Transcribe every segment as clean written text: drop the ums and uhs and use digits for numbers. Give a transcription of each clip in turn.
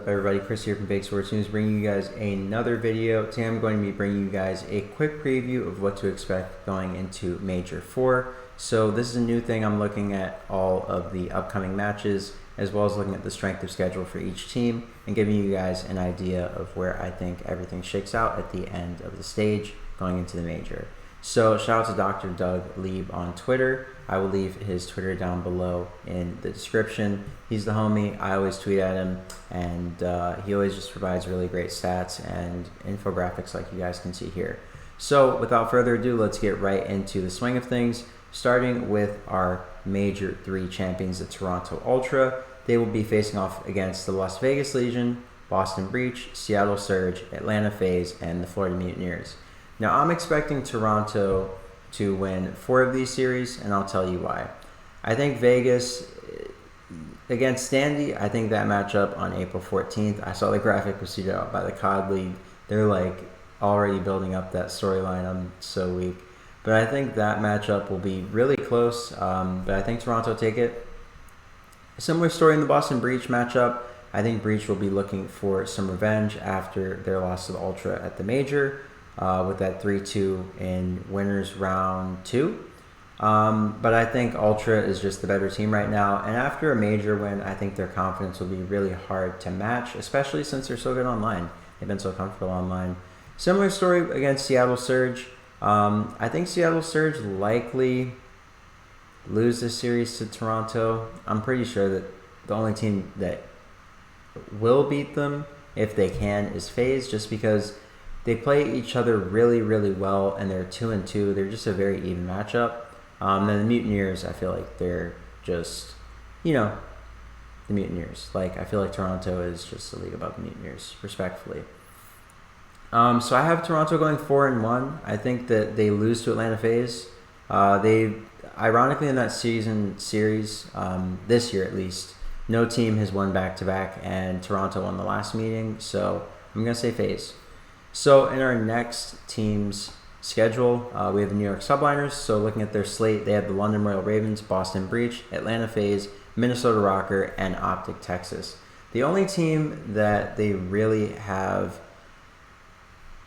up, everybody? Chris here from Big Sports News, bringing you guys another video. Today I'm going to be bringing you guys a quick preview of what to expect going into Major 4. So this is a new thing. I'm looking at all of the upcoming matches, as well as looking at the strength of schedule for each team, and giving you guys an idea of where I think everything shakes out at the end of the stage going into the Major. So shout out to Dr. Doug Lieb on Twitter. I will leave his Twitter down below in the description. He's the homie. I always tweet at him, and he always just provides really great stats and infographics like you guys can see here. So without further ado, let's get right into the swing of things, starting with our Major 3 champions, the Toronto Ultra. They will be facing off against the Las Vegas Legion, Boston Breach, Seattle Surge, Atlanta Faze, and the Florida Mutineers. Now, I'm expecting Toronto to win 4 of these series, and I'll tell you why. I think Vegas against Standy, I think that matchup on April 14th, I saw the graphic was tweeted out by the COD League. They're like already building up that storyline. I'm so weak. But I think that matchup will be really close, but I think Toronto take it. A similar story in the Boston Breach matchup. I think Breach will be looking for some revenge after their loss to the Ultra at the Major. With that 3-2 in winners round 2. But I think Ultra is just the better team right now. And after a major win, I think their confidence will be really hard to match, especially since they're so good online. They've been so comfortable online. Similar story against Seattle Surge. I think Seattle Surge likely lose this series to Toronto. I'm pretty sure that the only team that will beat them, if they can, is Faze, just because they play each other really, really well, and they're 2-2. They're just a very even matchup. Then the Mutineers, I feel like they're just, the Mutineers. Like, I feel like Toronto is just a league above the Mutineers, respectfully. So I have Toronto going 4-1. I think that they lose to Atlanta Faze. They, ironically, in that series, this year at least, no team has won back-to-back, and Toronto won the last meeting. So I'm going to say Faze. So in our next team's schedule, we have the New York Subliners. So looking at their slate, they have the London Royal Ravens, Boston Breach, Atlanta Faze, Minnesota Rokkr, and Optic Texas. The only team that they really have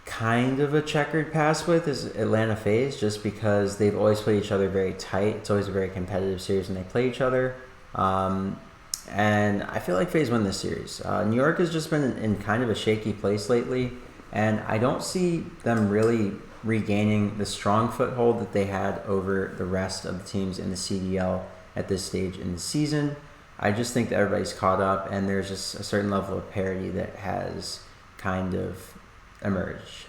kind of a checkered past with is Atlanta Faze, just because they've always played each other very tight. It's always a very competitive series when they play each other. And I feel like Faze win this series. New York has just been in kind of a shaky place lately. And I don't see them really regaining the strong foothold that they had over the rest of the teams in the CDL at this stage in the season. I just think that everybody's caught up, and there's just a certain level of parity that has kind of emerged.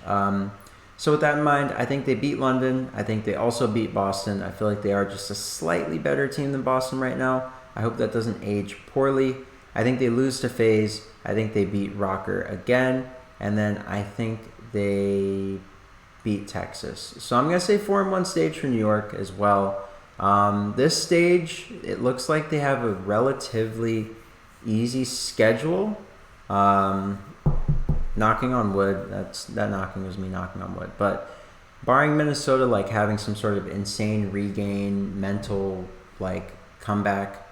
So with that in mind, I think they beat London. I think they also beat Boston. I feel like they are just a slightly better team than Boston right now. I hope that doesn't age poorly. I think they lose to Faze. I think they beat Rokkr again. And then I think they beat Texas. So I'm going to say 4-1 stage for New York as well. This stage, it looks like they have a relatively easy schedule. Knocking on wood, that knocking was me knocking on wood. But barring Minnesota like having some sort of insane regain, mental like comeback,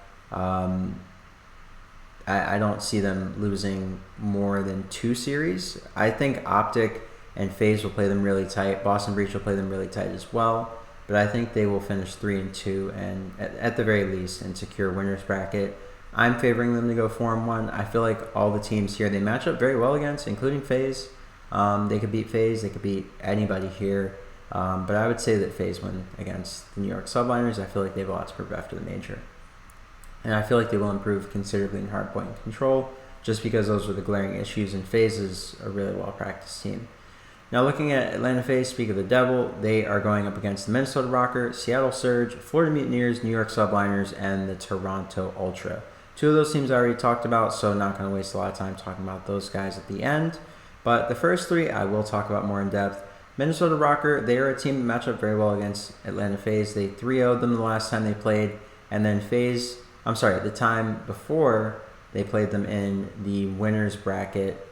I don't see them losing more than 2 series. I think Optic and Faze will play them really tight. Boston Breach will play them really tight as well. But I think they will finish 3-2 and at the very least and secure winner's bracket. I'm favoring them to go 4-1. I feel like all the teams here, they match up very well against, including Faze. They could beat Faze. They could beat anybody here. But I would say that Faze win against the New York Subliners. I feel like they have a lot to prove after the Major. And I feel like they will improve considerably in hardpoint control, just because those are the glaring issues, and Faze is a really well-practiced team. Now looking at Atlanta Faze, speak of the devil, they are going up against the Minnesota Rokkr, Seattle Surge, Florida Mutineers, New York Subliners, and the Toronto Ultra. 2 of those teams I already talked about, so not going to waste a lot of time talking about those guys at the end. But the first 3 I will talk about more in depth. Minnesota Rokkr, they are a team that match up very well against Atlanta Faze. They 3-0'd them the last time they played, and then the time before they played them in the winners bracket,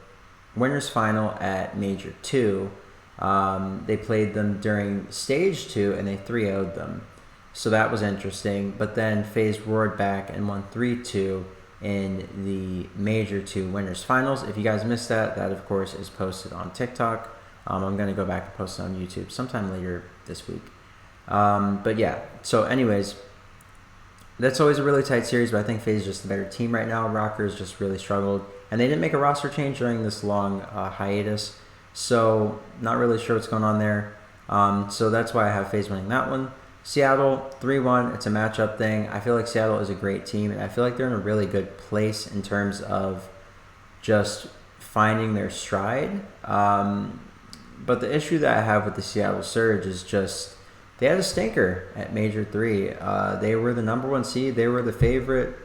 winners final at Major 2. They played them during Stage 2, and they 3-0'd them. So that was interesting. But then Faze roared back and won 3-2 in the Major 2 Winners Finals. If you guys missed that, that of course is posted on TikTok. I'm going to go back and post it on YouTube sometime later this week. But yeah, so anyways, that's always a really tight series, but I think Faze is just a better team right now. Rokkr has just really struggled, and they didn't make a roster change during this long hiatus, so not really sure what's going on there. So that's why I have Faze winning that one. Seattle 3-1. It's a matchup thing. I feel like Seattle is a great team, and I feel like they're in a really good place in terms of just finding their stride. But the issue that I have with the Seattle Surge is just they had a stinker at Major 3. They were the #1 seed. They were the favorite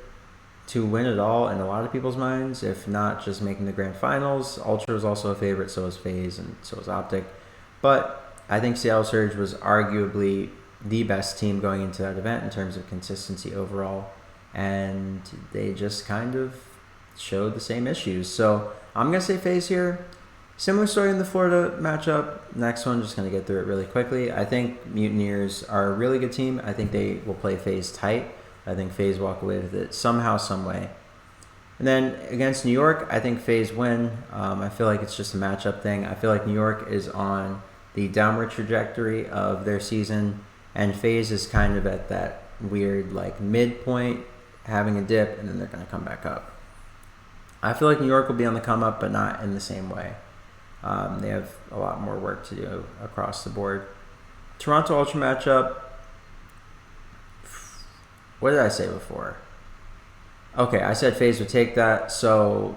to win it all in a lot of people's minds, if not just making the grand finals. Ultra was also a favorite, so was Faze, and so was Optic. But I think Seattle Surge was arguably the best team going into that event in terms of consistency overall, and they just kind of showed the same issues. So I'm going to say Faze here. Similar story in the Florida matchup. Next one, just going to get through it really quickly. I think Mutineers are a really good team. I think they will play Faze tight. I think Faze walk away with it somehow, some way. And then against New York, I think Faze win. I feel like it's just a matchup thing. I feel like New York is on the downward trajectory of their season, and Faze is kind of at that weird like midpoint, having a dip, and then they're going to come back up. I feel like New York will be on the come up, but not in the same way. They have a lot more work to do across the board. Toronto Ultra matchup. What did I say before? Okay, I said Faze would take that, so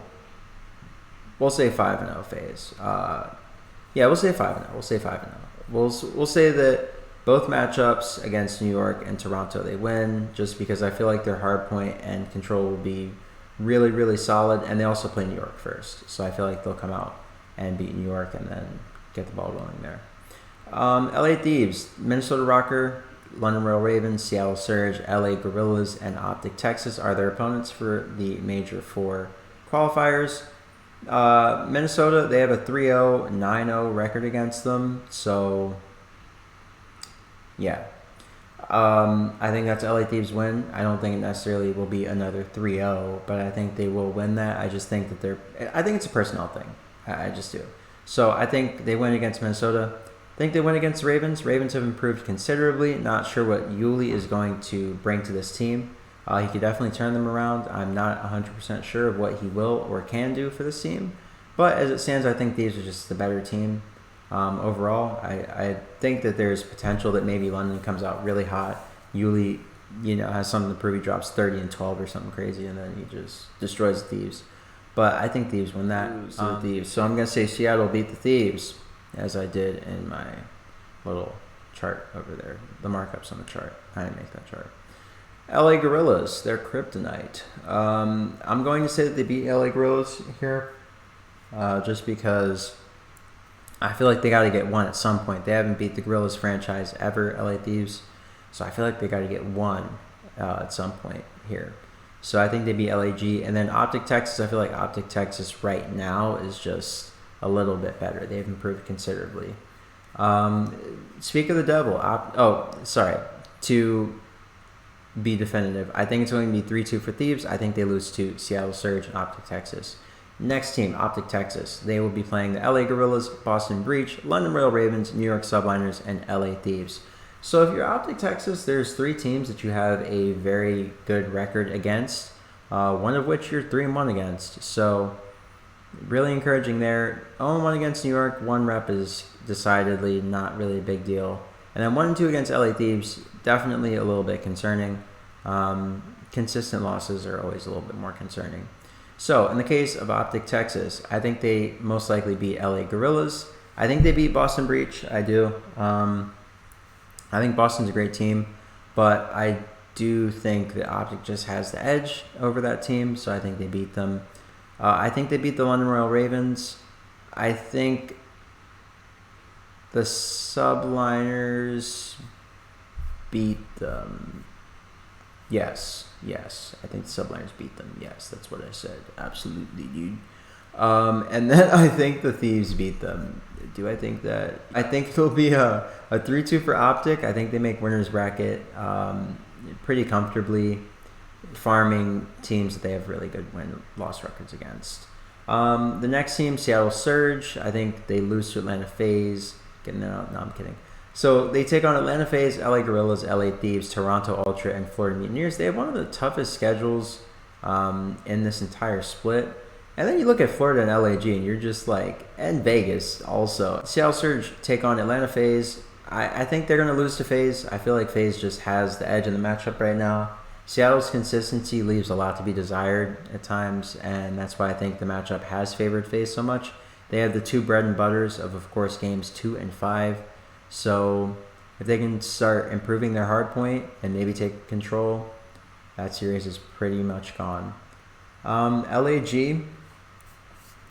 we'll say 5-0 Faze. Yeah, we'll say 5-0. We'll say 5-0. We'll say that both matchups against New York and Toronto they win, just because I feel like their hard point and control will be really, really solid, and they also play New York first, so I feel like they'll come out and beat New York and then get the ball rolling there. LA Thieves, Minnesota Rokkr, London Royal Ravens, Seattle Surge, LA Guerillas, and Optic Texas are their opponents for the Major 4 qualifiers. Minnesota, they have a 3-0, 9-0 record against them, so yeah. I think that's LA Thieves win. I don't think it necessarily will be another 3-0, but I think they will win that. I just think that I think it's a personnel thing. I just do. So I think they win against Minnesota. I think they win against the Ravens. Ravens have improved considerably. Not sure what Yuli is going to bring to this team. He could definitely turn them around. I'm not 100% sure of what he will or can do for this team. But as it stands, I think these are just the better team overall. I think that there's potential that maybe London comes out really hot. Yuli, has something to prove. He drops 30 and 12 or something crazy, and then he just destroys the Thieves. But I think Thieves win that. Thieves. So I'm going to say Seattle beat the Thieves, as I did in my little chart over there. The markups on the chart. I didn't make that chart. LA Guerillas, they're kryptonite. I'm going to say that they beat LA Guerillas here, just because I feel like they got to get one at some point. They haven't beat the Guerillas franchise ever, LA Thieves. So I feel like they got to get one at some point here. So I think they beat LAG. And then Optic Texas, I feel like Optic Texas right now is just a little bit better. They've improved considerably. Speak of the devil. To be definitive, I think it's going to be 3-2 for Thieves. I think they lose to Seattle Surge and Optic Texas. Next team, Optic Texas. They will be playing the LA Guerillas, Boston Breach, London Royal Ravens, New York Subliners, and LA Thieves. So if you're Optic Texas, there's 3 teams that you have a very good record against, one of which you're 3-1 against. So really encouraging there. 0-1 against New York, 1 rep is decidedly not really a big deal. And then 1-2 against LA Thieves, definitely a little bit concerning. Consistent losses are always a little bit more concerning. So in the case of Optic Texas, I think they most likely beat LA Guerillas. I think they beat Boston Breach. I do. I think Boston's a great team, but I do think that Optic just has the edge over that team, so I think they beat them. I think they beat the London Royal Ravens. I think the Subliners beat them. Yes. I think the Subliners beat them. Yes, that's what I said. Absolutely, dude. And then I think the Thieves beat them. Do I think that? I think it'll be a 3-2 for Optic. I think they make winner's bracket pretty comfortably. farming teams that they have really good win-loss records against. The next team, Seattle Surge, I think they lose to Atlanta Faze. No, I'm kidding. So they take on Atlanta Faze, LA Guerillas, LA Thieves, Toronto Ultra, and Florida Mutineers. They have one of the toughest schedules in this entire split. And then you look at Florida and LAG, and you're just like, and Vegas also. Seattle Surge take on Atlanta Faze. I think they're going to lose to Faze. I feel like Faze just has the edge in the matchup right now. Seattle's consistency leaves a lot to be desired at times, and that's why I think the matchup has favored Faze so much. They have the two bread and butters of course, games 2 and 5. So if they can start improving their hard point and maybe take control, that series is pretty much gone. LAG,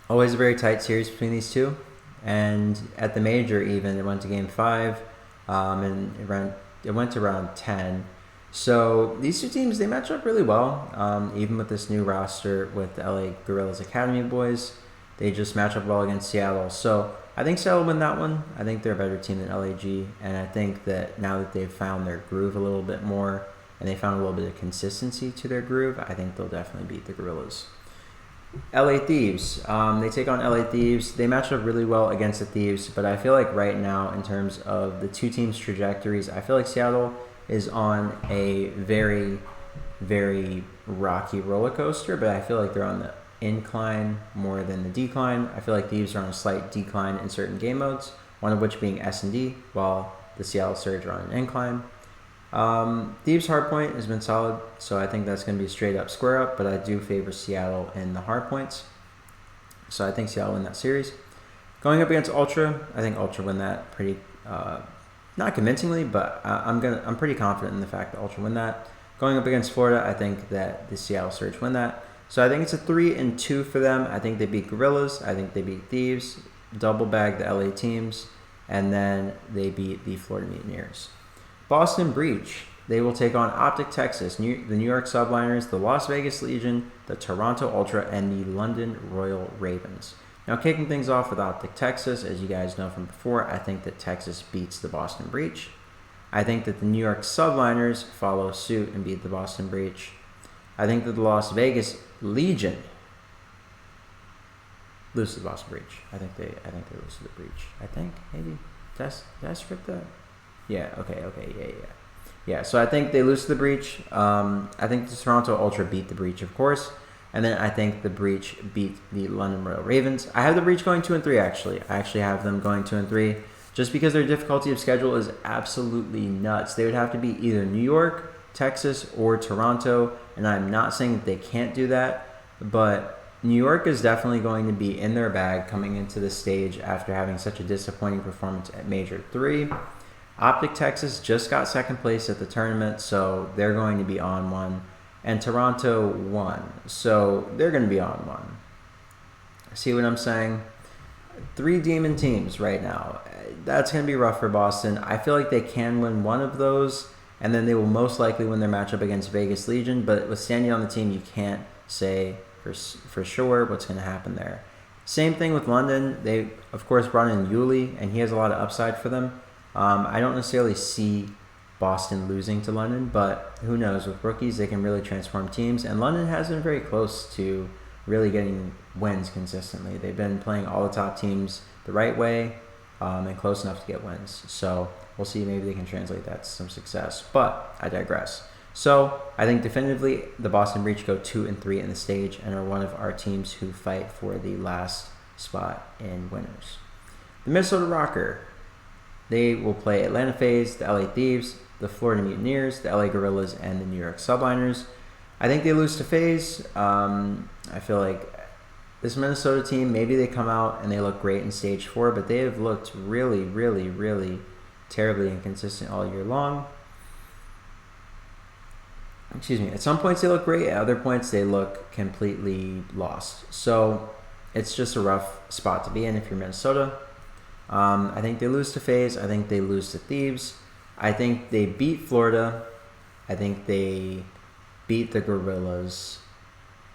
always a very tight series between these two. And at the major even, it went to game 5, and it went to round 10. So these two teams, they match up really well, even with this new roster with the LA Guerillas Academy boys. They just match up well against Seattle. So I think Seattle will win that one. I think they're a better team than LAG. And I think that now that they've found their groove a little bit more and they found a little bit of consistency to their groove, I think they'll definitely beat the Guerillas. LA Thieves. They take on LA Thieves. They match up really well against the Thieves. But I feel like right now, in terms of the two teams' trajectories, I feel like Seattle is on a very, very rocky roller coaster. But I feel like they're on the incline more than the decline. I feel like Thieves are on a slight decline in certain game modes, one of which being S&D, while the Seattle Surge are on an incline. Thieves hardpoint has been solid, so I think that's going to be a straight up square up, but I do favor Seattle in the hardpoints. So I think Seattle win that series. Going up against Ultra, I think Ultra win that pretty, not convincingly, but I'm pretty confident in the fact that Ultra win that. Going up against Florida, I think that the Seattle Surge win that. So I think it's a 3-2 for them. I think they beat Guerillas. I think they beat Thieves, double bag the LA teams, and then they beat the Florida Mutineers. Boston Breach. They will take on Optic Texas, the New York Subliners, the Las Vegas Legion, the Toronto Ultra, and the London Royal Ravens. Now, kicking things off with Optic Texas, as you guys know from before, I think that Texas beats the Boston Breach. I think that the New York Subliners follow suit and beat the Boston Breach. I think that the Las Vegas Legion lose to the Boston Breach. I think they lose to the Breach. I think maybe that's script that. Yeah. Okay. Yeah. So I think they lose to the Breach. I think the Toronto Ultra beat the Breach, of course, and then I think the Breach beat the London Royal Ravens. I have the Breach going 2-3 actually. I actually have them going 2-3, just because their difficulty of schedule is absolutely nuts. They would have to beat either New York, Texas, or Toronto, and I'm not saying that they can't do that, but New York is definitely going to be in their bag coming into the stage after having such a disappointing performance at Major 3. Optic Texas just got second place at the tournament, so they're going to be on one, and Toronto won, so they're going to be on one. See what I'm saying? 3 demon teams right now. That's going to be rough for Boston. I feel like they can win one of those, and then they will most likely win their matchup against Vegas Legion. But with standing on the team, you can't say for sure what's going to happen there. Same thing with London. They, of course, brought in Yuli, and he has a lot of upside for them. I don't necessarily see Boston losing to London, but who knows? With rookies, they can really transform teams. And London has been very close to really getting wins consistently. They've been playing all the top teams the right way and close enough to get wins. So we'll see, maybe they can translate that to some success. But I digress. So I think definitively the Boston Breach go 2-3 in the stage and are one of our teams who fight for the last spot in winners. The Minnesota Rokkr. They will play Atlanta Faze, the LA Thieves, the Florida Mutineers, the LA Guerillas, and the New York Subliners. I think they lose to Faze. I feel like this Minnesota team, maybe they come out and they look great in Stage 4, but they have looked really, really, really terribly inconsistent all year long. Excuse me. At some points they look great. At other points they look completely lost. So it's just a rough spot to be in if you're Minnesota. I think they lose to Faze. I think they lose to Thieves. I think they beat Florida. I think they beat the Guerillas.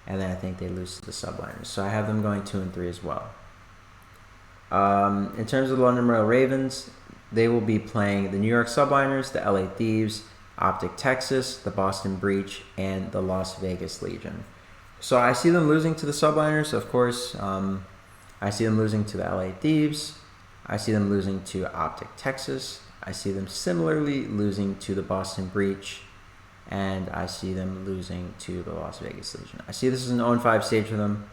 And then I think they lose to the Subliners. So I have them going 2-3 as well. In terms of the London Royal Ravens, they will be playing the New York Subliners, the LA Thieves. Optic Texas, the Boston Breach, and the Las Vegas Legion. So I see them losing to the Subliners, of course. I see them losing to the LA Thieves. I see them losing to Optic Texas. I see them similarly losing to the Boston Breach. And I see them losing to the Las Vegas Legion. I see this is an 0-5 stage for them.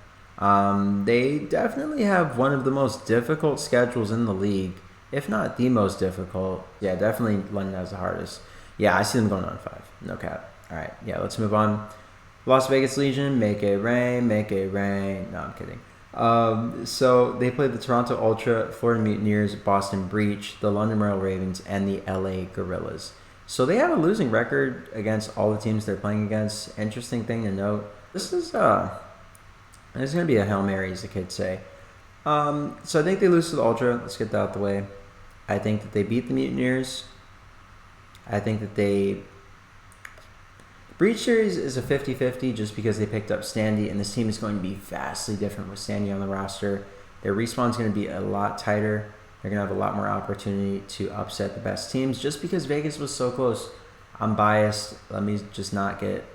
They definitely have one of the most difficult schedules in the league, if not the most difficult. Yeah, definitely London has the hardest. Yeah, I see them going 0-5. No cap. All right, yeah, let's move on. Las Vegas Legion, make it rain, make it rain. No, I'm kidding. So they played the Toronto Ultra, Florida Mutineers, Boston Breach, the London Royal Ravens, and the LA Guerillas. So they have a losing record against all the teams they're playing against. Interesting thing to note. This is going to be a Hail Mary, as the kids say. So I think they lose to the Ultra. Let's get that out the way. I think that they beat the Mutineers. I think that they... Breach Series is a 50-50 just because they picked up Standy, and this team is going to be vastly different with Standy on the roster. Their respawn is going to be a lot tighter. They're going to have a lot more opportunity to upset the best teams just because Vegas was so close. I'm biased. Let me just not get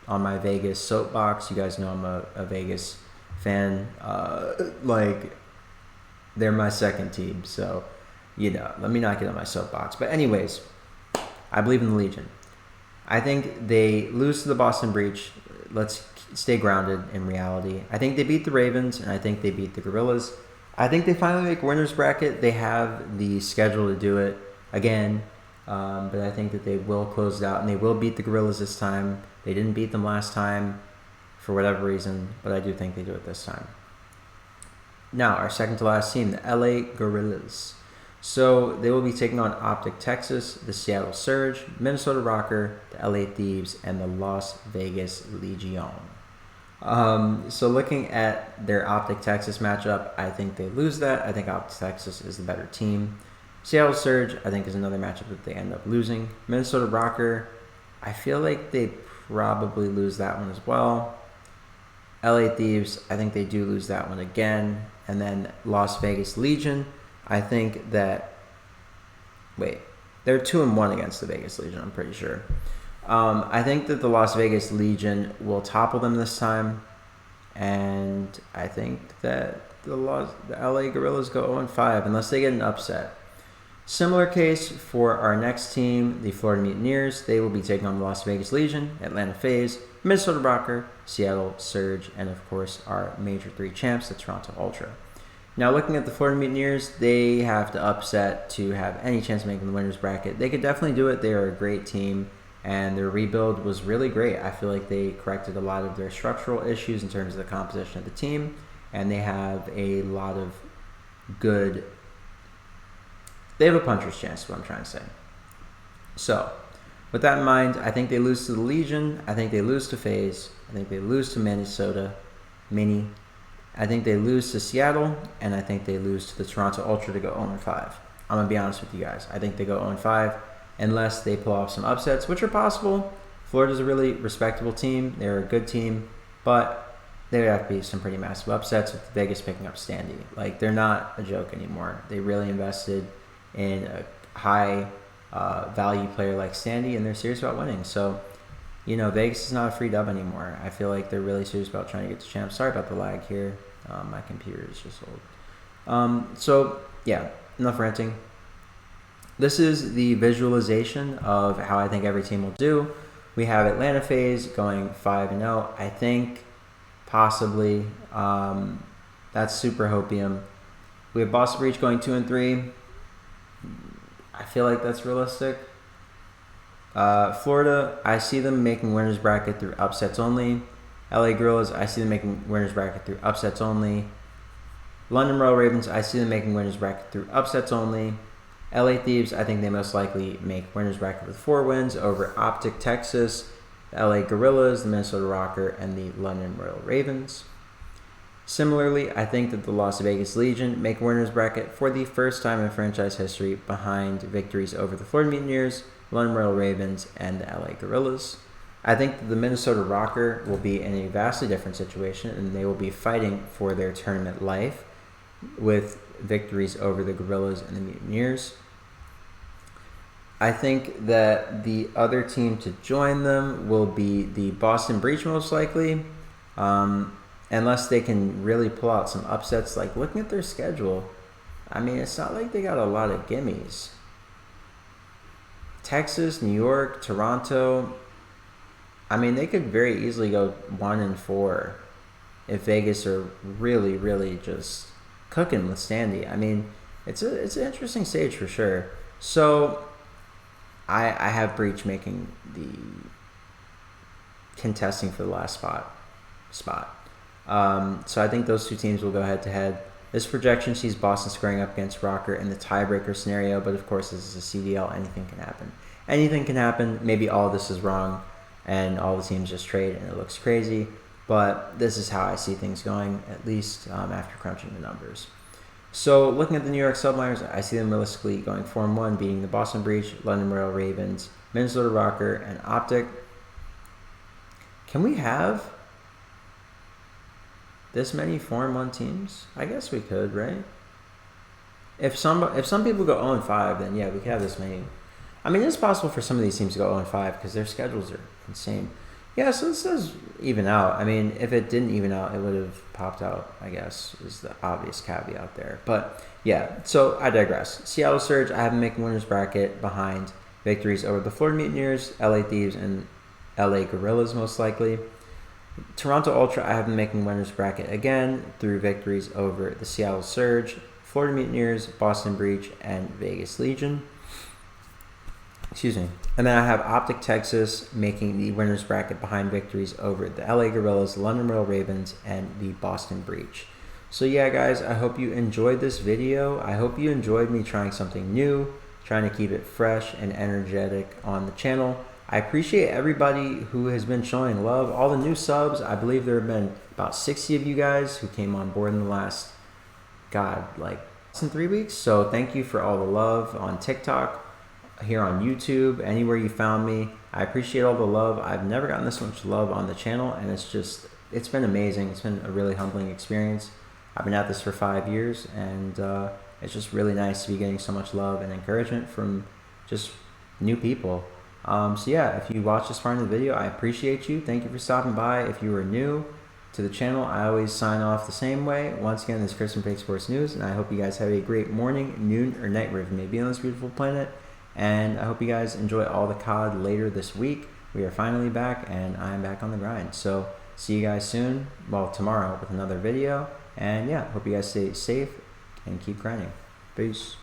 on my Vegas soapbox. You guys know I'm a Vegas fan. They're my second team. So, let me not get on my soapbox. But anyways, I believe in the Legion. I think they lose to the Boston Breach. Let's stay grounded in reality. I think they beat the Ravens, and I think they beat the Guerillas. I think they finally make winner's bracket. They have the schedule to do it again, but I think that they will close it out, and they will beat the Guerillas this time. They didn't beat them last time for whatever reason, but I do think they do it this time. Now, our second to last team, the LA Guerillas. So they will be taking on Optic Texas, the Seattle Surge, Minnesota Rokkr, the LA Thieves, and the Las Vegas Legion. So looking at their Optic Texas matchup, I think they lose that. I think Optic Texas is the better team. Seattle Surge, I think, is another matchup that they end up losing. Minnesota Rokkr, I feel like they probably lose that one as well. LA Thieves, I think they do lose that one again. And then Las Vegas Legion, I think that, they're 2-1 against the Vegas Legion, I'm pretty sure. I think that the Las Vegas Legion will topple them this time, and I think that the LA Guerillas go 0-5 unless they get an upset. Similar case for our next team, the Florida Mutineers. They will be taking on the Las Vegas Legion, Atlanta Faze, Minnesota Rokkr, Seattle Surge, and of course our Major 3 champs, the Toronto Ultra. Now, looking at the Florida Mutineers, they have to upset to have any chance of making the winner's bracket. They could definitely do it. They are a great team, and their rebuild was really great. I feel like they corrected a lot of their structural issues in terms of the composition of the team, and they have a lot of good... They have a puncher's chance, is what I'm trying to say. So, with that in mind, I think they lose to the Legion. I think they lose to Faze. I think they lose to Minnesota Mini. I think they lose to Seattle, and I think they lose to the Toronto Ultra to go 0-5. I'm going to be honest with you guys. I think they go 0-5 unless they pull off some upsets, which are possible. Florida's a really respectable team. They're a good team, but there would have to be some pretty massive upsets with Vegas picking up Standy. They're not a joke anymore. They really invested in a high value player like Standy, and they're serious about winning. So, Vegas is not a free dub anymore. I feel like they're really serious about trying to get to champs. Sorry about the lag here. My computer is just old. So, yeah, enough ranting. This is the visualization of how I think every team will do. We have Atlanta Faze going 5-0. I think possibly that's super hopium. We have Boston Breach going 2-3. I feel like that's realistic. Florida, I see them making winners bracket through upsets only. LA Guerillas, I see them making winners bracket through upsets only. London Royal Ravens, I see them making winners bracket through upsets only. LA Thieves, I think they most likely make winners bracket with 4 wins over Optic Texas, the LA Guerillas, the Minnesota Rokkr, and the London Royal Ravens. Similarly, I think that the Las Vegas Legion make winners bracket for the first time in franchise history behind victories over the Florida Mutineers, London Royal Ravens, and the LA Guerillas. I think that the Minnesota Rokkr will be in a vastly different situation, and they will be fighting for their tournament life with victories over the Guerillas and the Mutineers. I think that the other team to join them will be the Boston Breach, most likely. Unless they can really pull out some upsets. Like, looking at their schedule, I mean, it's not like they got a lot of gimmies. Texas, New York, Toronto. I mean, they could very easily go 1-4 if Vegas are really, really just cooking with Standy. I mean, it's an interesting stage for sure. So I have Breach making the contesting for the last spot. So I think those two teams will go head to head. This projection sees Boston squaring up against Rokkr in the tiebreaker scenario, but of course this is a CDL. Anything can happen. Anything can happen. Maybe all of this is wrong and all the teams just trade and it looks crazy, but this is how I see things going, at least after crunching the numbers. So looking at the New York subliners, I see them realistically going 4-1, beating the Boston Breach, London Royal Ravens, Minnesota Rokkr, and Optic. Can we have this many 4-1 teams? I guess we could, right? If some people go 0-5, then yeah, we could have this many. I mean, it's possible for some of these teams to go 0-5 because their schedules are insane. Yeah, so this does even out. I mean, if it didn't even out, it would have popped out, I guess, is the obvious caveat there. But yeah, so I digress. Seattle Surge, I have them making winners bracket behind victories over the Florida Mutineers, LA Thieves, and LA Guerillas most likely. Toronto Ultra, I have them making winners bracket again through victories over the Seattle Surge, Florida Mutineers, Boston Breach, and Vegas Legion. Excuse me. And then I have Optic Texas making the winners bracket behind victories over the LA Guerillas, London Royal Ravens, and the Boston Breach. So yeah, guys, I hope you enjoyed this video. I hope you enjoyed me trying something new, trying to keep it fresh and energetic on the channel. I appreciate everybody who has been showing love, all the new subs. I believe there have been about 60 of you guys who came on board in the last, like less than 3 weeks. So thank you for all the love on TikTok, here on YouTube, anywhere you found me. I appreciate all the love. I've never gotten this much love on the channel, and it's been amazing. It's been a really humbling experience. I've been at this for 5 years, and it's just really nice to be getting so much love and encouragement from just new people. So yeah, if you watched this far in the video, I appreciate you. Thank you for stopping by. If you are new to the channel, I always sign off the same way. Once again, this is Chris from Fake Sports News, and I hope you guys have a great morning, noon, or night wherever you may be on this beautiful planet. And I hope you guys enjoy all the COD later this week. We are finally back, and I'm back on the grind. So see you guys soon, well, tomorrow with another video. And yeah, hope you guys stay safe and keep grinding. Peace.